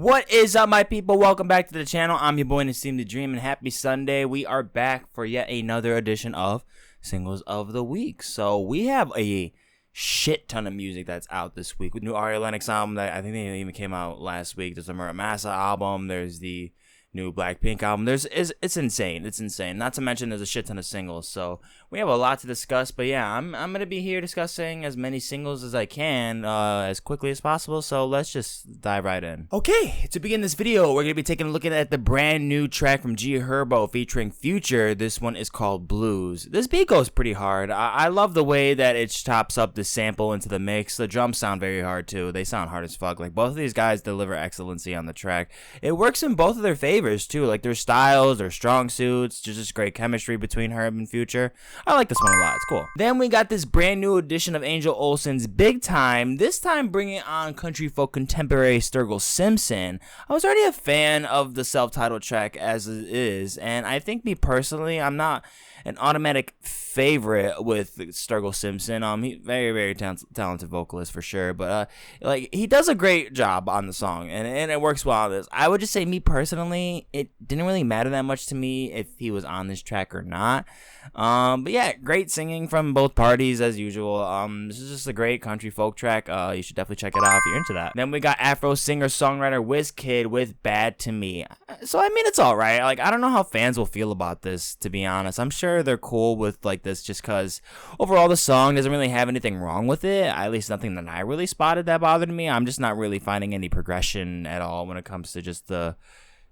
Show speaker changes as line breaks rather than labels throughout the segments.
What is up, my people? Welcome back to the channel. I'm your boy Nassim the Dream, and happy Sunday. We are back for yet another edition of Singles of the Week. So we have a shit ton of music that's out this week. With new ILLENIUM album that I think they even came out last week. There's a Mura Masa album. There's the new Blackpink album. It's insane. It's insane. Not to mention there's a shit ton of singles. So we have a lot to discuss. But yeah, I'm gonna be here discussing as many singles as I can as quickly as possible. So let's just dive right in. Okay, to begin this video, we're gonna be taking a look at the brand new track from Herbo featuring Future. This one is called Blues. This beat goes pretty hard. I love the way that it chops up the sample into the mix. The drums sound very hard too. They sound hard as fuck. Like, both of these guys deliver excellency on the track. It works in both of their favors too, like their styles, their strong suits, just great chemistry between Herb and Future. I like this one a lot. It's cool. Then we got this brand new edition of Angel Olsen's Big Time, this time bringing on country folk contemporary Sturgill Simpson. I was already a fan of the self-titled track as it is, and I think, me personally, I'm not an automatic favorite with Sturgill Simpson. He's very talented vocalist for sure, but like, he does a great job on the song, and it works well on this. I would just say, me personally, it didn't really matter that much to me if he was on this track or not. But yeah, great singing from both parties as usual. This is just a great country folk track. You should definitely check it out if you're into that. Then we got Afro singer-songwriter Wizkid with Bad To Me. So I mean, it's alright. Like, I don't know how fans will feel about this, to be honest. I'm sure they're cool with like this just because overall the song doesn't really have anything wrong with it. At least nothing that I really spotted that bothered me. I'm just not really finding any progression at all when it comes to just the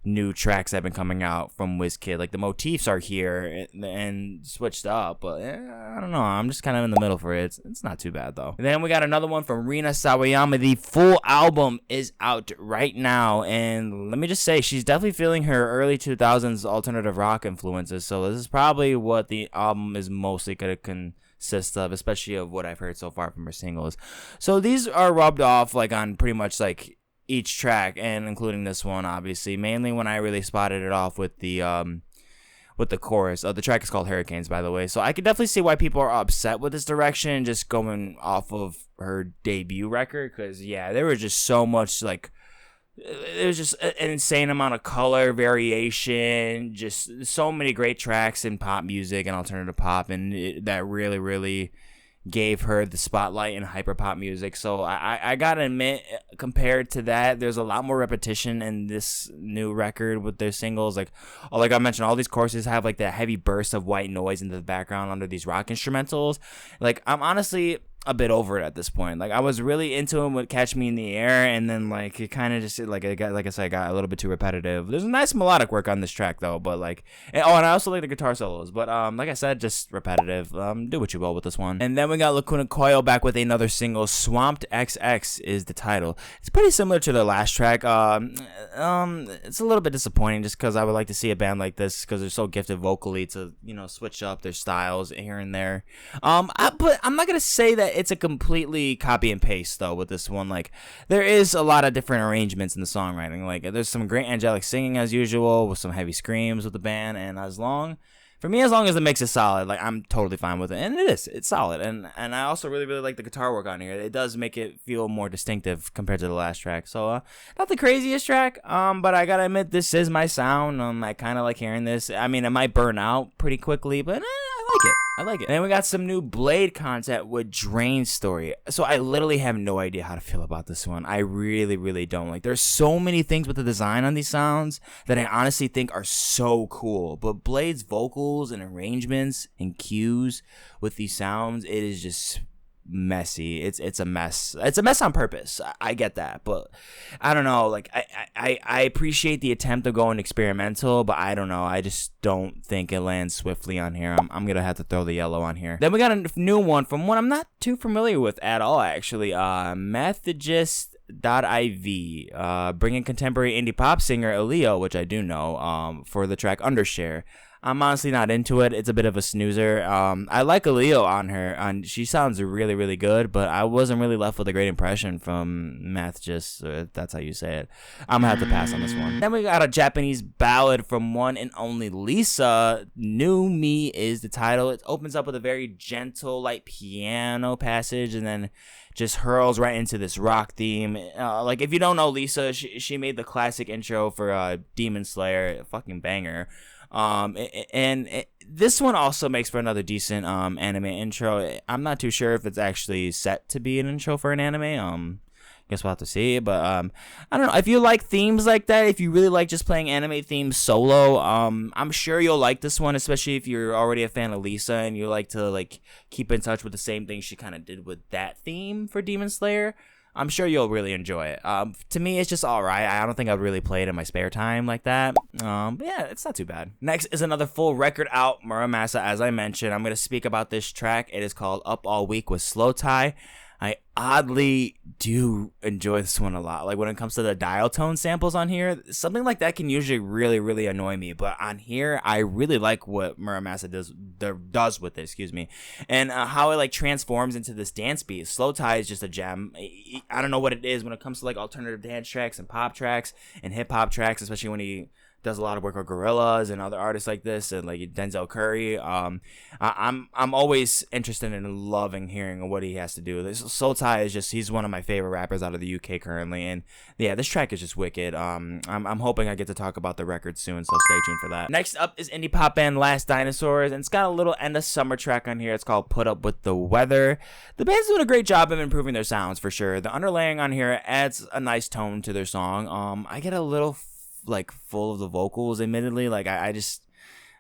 new tracks that have been coming out from Wizkid. Like, the motifs are here and switched up, but I don't know, I'm just kind of in the middle for it. It's not too bad though. And then we got another one from Rina Sawayama. The full album is out right now, and let me just say, she's definitely feeling her early 2000s alternative rock influences, so this is probably what the album is mostly gonna consist of, especially of what I've heard so far from her singles. So these are rubbed off like on pretty much like each track, and including this one, obviously. Mainly when I really spotted it off with the chorus. The track is called Hurricanes, by the way. So I could definitely see why people are upset with this direction, just going off of her debut record, because yeah, there was just so much, like, it was just an insane amount of color variation, just so many great tracks in pop music and alternative pop, and that really gave her the spotlight in hyperpop music. So I gotta admit, compared to that, there's a lot more repetition in this new record with their singles. Like I mentioned, all these choruses have like that heavy burst of white noise into the background under these rock instrumentals. Like, I'm honestly a bit over it at this point. Like, I was really into him with Catch Me in the Air, and then like it kind of just like it got, like I said, got a little bit too repetitive. There's a nice melodic work on this track though, but like, and I also like the guitar solos, but like I said, just repetitive. Do what you will with this one. And then we got Lacuna Coil back with another single. Swamped XX is the title. It's pretty similar to their last track. It's a little bit disappointing just because I would like to see a band like this, because they're so gifted vocally, to, you know, switch up their styles here and there. But I'm not gonna say that it's a completely copy and paste though with this one. Like, there is a lot of different arrangements in the songwriting. Like, there's some great angelic singing as usual, with some heavy screams with the band, and as long as the mix is solid, like, I'm totally fine with it. And it's solid. And I also really like the guitar work on here. It does make it feel more distinctive compared to the last track. So not the craziest track, but I gotta admit, this is my sound. I kind of like hearing this. I mean, it might burn out pretty quickly, but I like it. And then we got some new Blade content with Drain Story. So I literally have no idea how to feel about this one. I really don't. Like, there's so many things with the design on these sounds that I honestly think are so cool. But Blade's vocals and arrangements and cues with these sounds, it is just messy. It's a mess. It's a mess on purpose. I get that, but I don't know. Like, I appreciate the attempt of going experimental, but I don't know. I just don't think it lands swiftly on here. I'm gonna have to throw the yellow on here. Then we got a new one from one I'm not too familiar with at all, actually. Methodist.iv, bringing contemporary indie pop singer Elio, which I do know, for the track Undershare. I'm honestly not into it. It's a bit of a snoozer. I like Leo on her, and she sounds really, really good, but I wasn't really left with a great impression from Math, just if that's how you say it. I'm gonna have to pass on this one. Then we got a Japanese ballad from one and only Lisa. New Me is the title. It opens up with a very gentle, like, piano passage, and then just hurls right into this rock theme. Like, if you don't know Lisa, she made the classic intro for Demon Slayer, fucking banger. This one also makes for another decent anime intro. I'm not too sure if it's actually set to be an intro for an anime. Guess we'll have to see. But I don't know. If you like themes like that, if you really like just playing anime themes solo, I'm sure you'll like this one, especially if you're already a fan of Lisa and you like to like keep in touch with the same thing she kind of did with that theme for Demon Slayer. I'm sure you'll really enjoy it. To me, it's just alright. I don't think I'd really play it in my spare time like that. But yeah, it's not too bad. Next is another full record out, Mura Masa, as I mentioned. I'm going to speak about this track. It is called Up All Week with Slow Tie. I oddly do enjoy this one a lot. Like, when it comes to the dial tone samples on here, something like that can usually really, really annoy me. But on here, I really like what Mura Masa does with it, and how it, like, transforms into this dance beat. Slow Tie is just a gem. I don't know what it is when it comes to, like, alternative dance tracks and pop tracks and hip-hop tracks, especially when he does a lot of work with Gorillaz and other artists like this, and like Denzel Curry. I'm always interested in loving hearing what he has to do. This Soul Tie is just, he's one of my favorite rappers out of the UK currently, and yeah, this track is just wicked. I'm hoping I get to talk about the record soon, so stay tuned for that. Next up is indie pop band Last Dinosaurs, and it's got a little end of summer track on here. It's called Put Up With The Weather. The band's doing a great job of improving their sounds for sure. The underlaying on here adds a nice tone to their song. I get a little like full of the vocals, admittedly. Like I just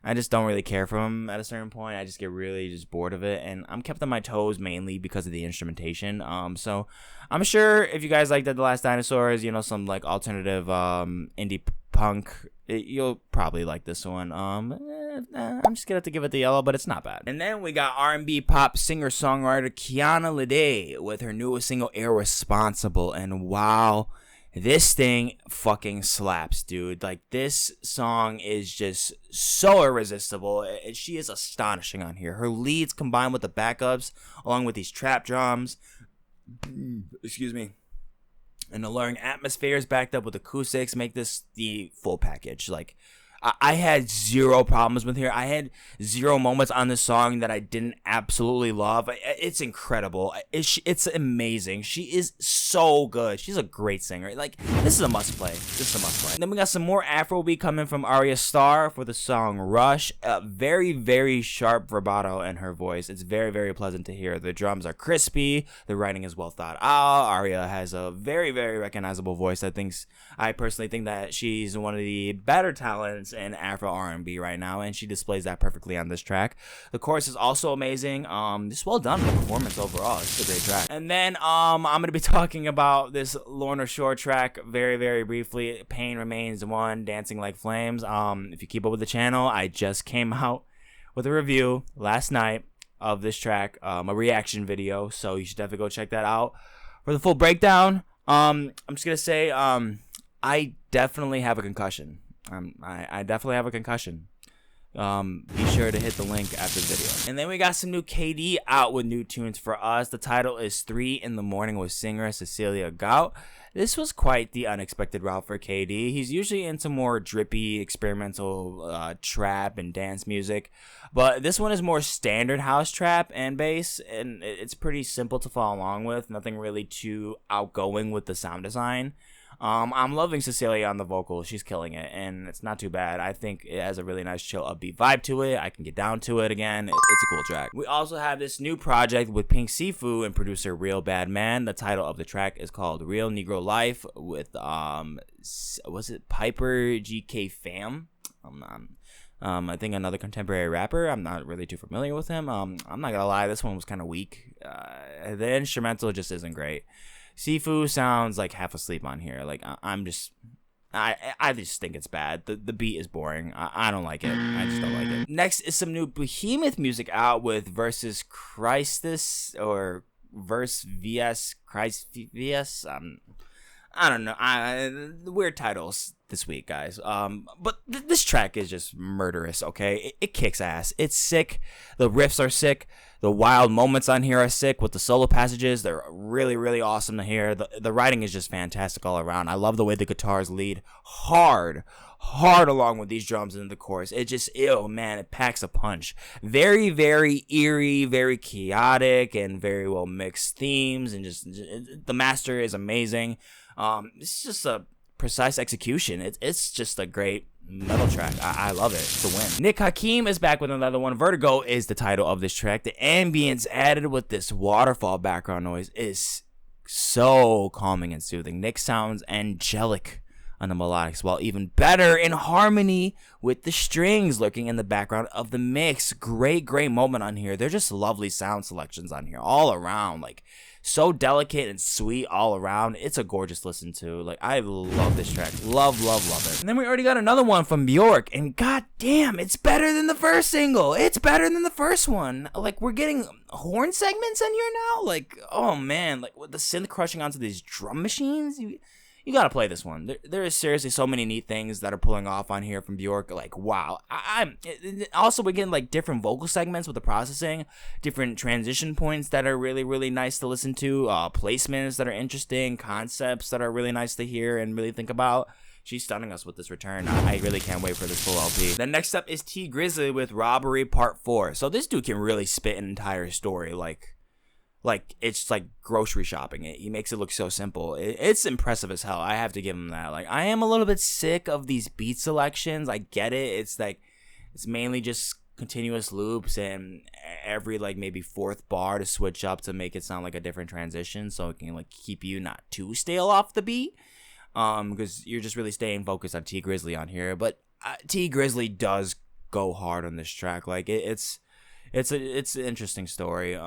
don't really care for them at a certain point. I just get really just bored of it, and I'm kept on my toes mainly because of the instrumentation. So I'm sure if you guys like The Last Dinosaurs, you know, some like alternative indie punk, you'll probably like this one. I'm just gonna have to give it the yellow, but it's not bad. And then we got R&B pop singer-songwriter Kiana Ledé with her newest single Irresponsible, and wow, this thing fucking slaps, dude. Like, this song is just so irresistible. She is astonishing on here. Her leads combined with the backups, along with these trap drums, and the alluring atmospheres backed up with acoustics, make this the full package. Like, I had zero problems with her. I had zero moments on this song that I didn't absolutely love. It's incredible. It's amazing. She is so good. She's a great singer. Like, this is a must play. Then we got some more Afrobeat coming from Ayra Starr for the song Rush. Very, very sharp vibrato in her voice. It's very, very pleasant to hear. The drums are crispy. The writing is well thought out. Ayra has a very, very recognizable voice. I personally think that she's one of the better talents in Afro R&B right now, and she displays that perfectly on this track. The chorus is also amazing. Just well done with the performance overall. It's a great track. And then I'm gonna be talking about this Lorna Shore track very, very briefly. Pain Remains 1, Dancing Like Flames. If you keep up with the channel, I just came out with a review last night of this track, a reaction video, so you should definitely go check that out for the full breakdown. I'm just gonna say I definitely have a concussion. I definitely have a concussion. Be sure to hit the link after the video. And then we got some new KD out with new tunes for us. The title is 3 in the Morning with singer Cecilia Gault. This was quite the unexpected route for KD. He's usually into more drippy, experimental trap and dance music, but this one is more standard house trap and bass, and it's pretty simple to follow along with. Nothing really too outgoing with the sound design. I'm loving Cecilia on the vocals. She's killing it, and it's not too bad. I think it has a really nice, chill, upbeat vibe to it. I can get down to it again. It's a cool track. We also have this new project with Pink Sifu and producer Real Bad Man. The title of the track is called Real Negro Life with, was it Piper GK Fam? I think another contemporary rapper. I'm not really too familiar with him. I'm not gonna lie, this one was kind of weak. The instrumental just isn't great. Sifu sounds like half asleep on here. Like, I just think it's bad. The beat is boring. I don't like it. I just don't like it. Next is some new Behemoth music out with Christvs or Versvs. I don't know. Weird titles this week, guys. But this track is just murderous. Okay, it kicks ass. It's sick. The riffs are sick. The wild moments on here are sick with the solo passages. They're really, really awesome to hear. The writing is just fantastic all around. I love the way the guitars lead hard along with these drums in the chorus. It just, ew, man, it packs a punch. Very, very eerie, very chaotic, and very well mixed themes. And just the master is amazing. It's just a precise execution. It's just a great metal track. I love it. It's a win. Nick Hakim is back with another one. Veritgo is the title of this track. The ambience added with this waterfall background noise is so calming and soothing. Nick sounds angelic on the melodics, while even better in harmony with the strings lurking in the background of the mix. Great moment on here. They're just lovely sound selections on here all around. Like, so delicate and sweet all around. It's a gorgeous listen to. Like, I love this track. Love it. And then we already got another one from Bjork, and goddamn, it's better than the first single. It's better than the first one. Like, we're getting horn segments in here now. Like, oh man, like with the synth crushing onto these drum machines. You gotta play this one. There is seriously so many neat things that are pulling off on here from Bjork. Like, wow. Also, we're getting like different vocal segments with the processing, different transition points that are really, really nice to listen to, placements that are interesting, concepts that are really nice to hear and really think about. She's stunning us with this return. I really can't wait for this full LP. Then next up is T Grizzly with Robbery Part 4. So this dude can really spit an entire story. Like, it's like grocery shopping. He makes it look so simple. It's impressive as hell. I have to give him that. Like, I am a little bit sick of these beat selections. I get it. It's like, it's mainly just continuous loops and every like maybe fourth bar to switch up to make it sound like a different transition, so it can like keep you not too stale off the beat. Because you're just really staying focused on T Grizzly on here. But T Grizzly does go hard on this track. Like, it's an interesting story.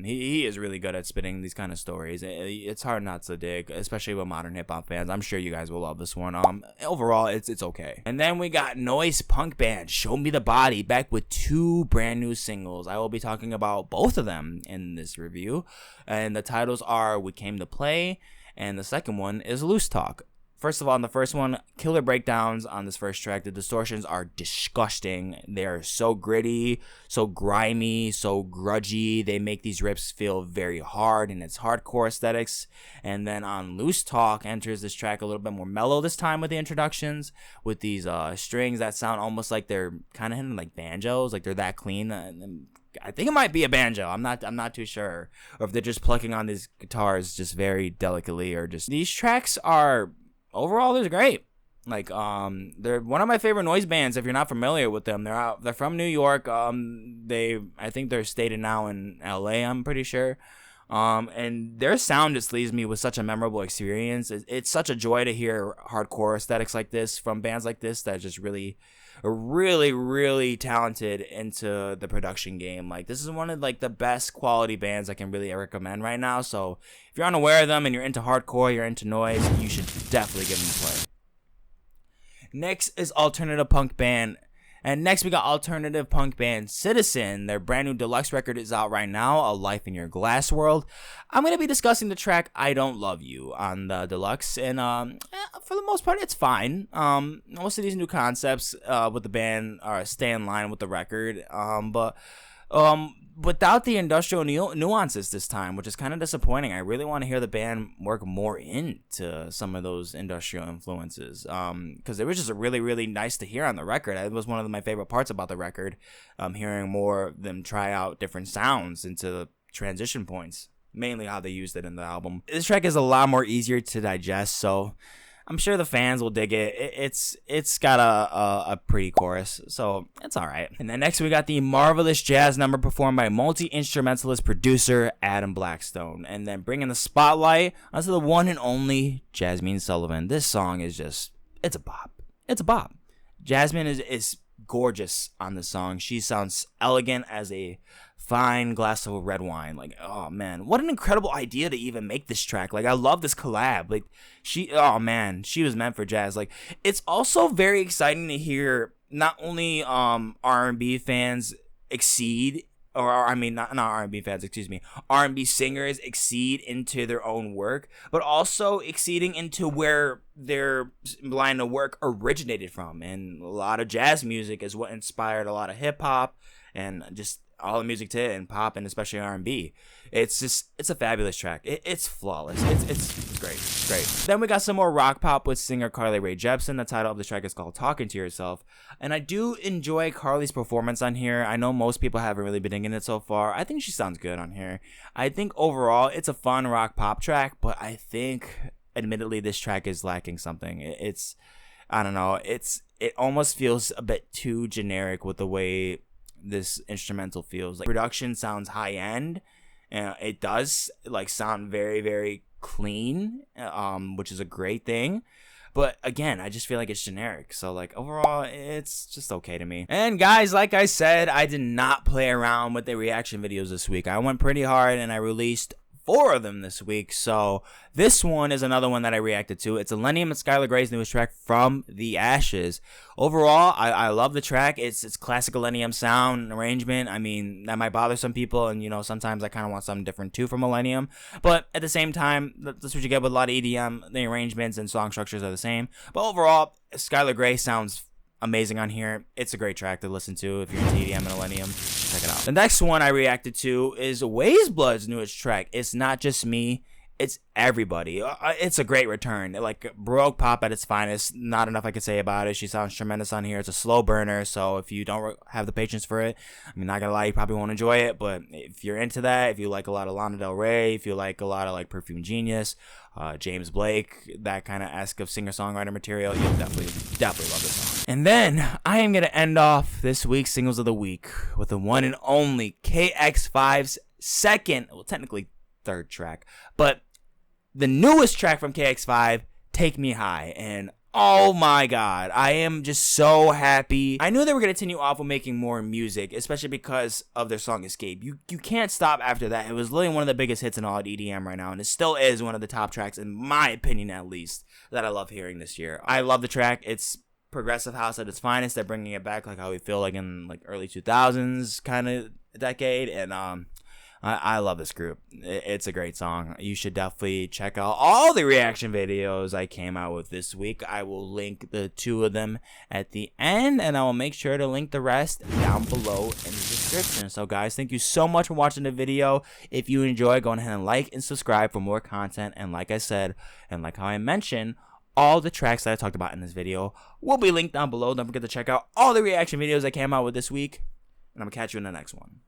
He is really good at spitting these kind of stories. It's hard not to dig, especially with modern hip hop fans. I'm sure you guys will love this one. Overall, it's okay. And then we got noise punk band Show Me the Body back with 2 brand new singles. I will be talking about both of them in this review, and the titles are We Came to Play, and the second one is Loose Talk. First of all, on the first one, killer breakdowns on this first track. The distortions are disgusting. They're so gritty, so grimy, so grudgy. They make these riffs feel very hard, and it's hardcore aesthetics. And then on Loose Talk enters this track a little bit more mellow this time with the introductions, with these strings that sound almost like they're kind of hitting like banjos, like they're that clean. I think it might be a banjo. I'm not too sure, or if they're just plucking on these guitars just very delicately, or just these tracks are. Overall, they're great. Like, they're one of my favorite noise bands. If you're not familiar with them, they're from New York. I think they're stated now in LA. I'm pretty sure. And their sound just leaves me with such a memorable experience. It's such a joy to hear hardcore aesthetics like this from bands like this that just really talented into the production game. Like, this is one of like the best quality bands I can really recommend right now. So if you're unaware of them and you're into hardcore, you're into noise, you should definitely give them a play. Next is alternative punk band. And next we got alternative punk band Citizen. Their brand new deluxe record is out right now, A Life in Your Glass World. I'm going to be discussing the track I Don't Love You on the deluxe. And for the most part, it's fine. Most of these new concepts with the band stay in line with the record. But without the industrial nuances this time, which is kind of disappointing. I really want to hear the band work more into some of those industrial influences, because it was just really, really nice to hear on the record. It was one of my favorite parts about the record, hearing more of them try out different sounds into the transition points, mainly how they used it in the album. This track is a lot more easier to digest, so I'm sure the fans will dig it. It's got a pretty chorus, so it's all right. And then next we got the marvelous jazz number performed by multi-instrumentalist producer Adam Blackstone. And then bringing the spotlight onto the one and only Jazmine Sullivan. This song is just, it's a bop. It's a bop. Jazmine is gorgeous on this song. She sounds elegant as a fine glass of red wine. Like, oh man, what an incredible idea to even make this track. Like, I love this collab. Like, she was meant for jazz. Like, it's also very exciting to hear not only R&B fans exceed or I mean, not R&B fans, excuse me, R&B singers exceed into their own work, but also exceeding into where their line of work originated from. And a lot of jazz music is what inspired a lot of hip hop and just all the music to it, and pop, and especially R&B. It's a fabulous track. It's flawless. It's great. It's great. Then we got some more rock pop with singer Carly Rae Jepsen. The title of the track is called Talking to Yourself. And I do enjoy Carly's performance on here. I know most people haven't really been digging it so far. I think she sounds good on here. I think overall it's a fun rock pop track, but I think admittedly this track is lacking something. I don't know. It almost feels a bit too generic with the way this instrumental feels. Like, production sounds high end, and it does like sound very, very clean, which is a great thing. But again, I just feel like it's generic. So like overall, it's just okay to me. And guys, like I said, I did not play around with the reaction videos this week. I went pretty hard and I released 4 of them this week. So this one is another one that I reacted to. It's ILLENIUM and Skylar Grey's newest track, From the Ashes. Overall, I love the track. It's classic ILLENIUM sound and arrangement. I mean, that might bother some people, and you know, sometimes I kind of want something different too from ILLENIUM. But at the same time, that's what you get with a lot of EDM. The arrangements and song structures are the same. But overall, Skylar Grey sounds amazing on here. It's a great track to listen to if you're into EDM and ILLENIUM. Check it out. The next one I reacted to is Weyes Blood's newest track. It's Not Just Me, it's Everybody. It's a great return. Like Baroque pop at its finest. Not enough I could say about it. She sounds tremendous on here. It's a slow burner, so if you don't have the patience for it, I'm not gonna lie, you probably won't enjoy it. But if you're into that, if you like a lot of Lana Del Rey, if you like a lot of like Perfume Genius, James Blake, that kind of ask of singer-songwriter material, you'll definitely love this song. And then I am gonna end off this week's singles of the week with the one and only Kx5's second, well technically third track, but the newest track from Kx5, Take Me High. And oh my god, I am just so happy. I knew they were going to continue off with making more music, especially because of their song Escape. You can't stop after that. It was literally one of the biggest hits in all of EDM right now, and it still is one of the top tracks, in my opinion at least, that I love hearing this year. I love the track. It's progressive house at its finest. They're bringing it back like how we feel like in like early 2000s kind of decade, and I love this group. It's a great song. You should definitely check out all the reaction videos I came out with this week. I will link the 2 of them at the end, and I will make sure to link the rest down below in the description. So guys, thank you so much for watching the video. If you enjoy, go ahead and like and subscribe for more content. And like I said, and like how I mentioned, all the tracks that I talked about in this video will be linked down below. Don't forget to check out all the reaction videos I came out with this week, and I'm gonna catch you in the next one.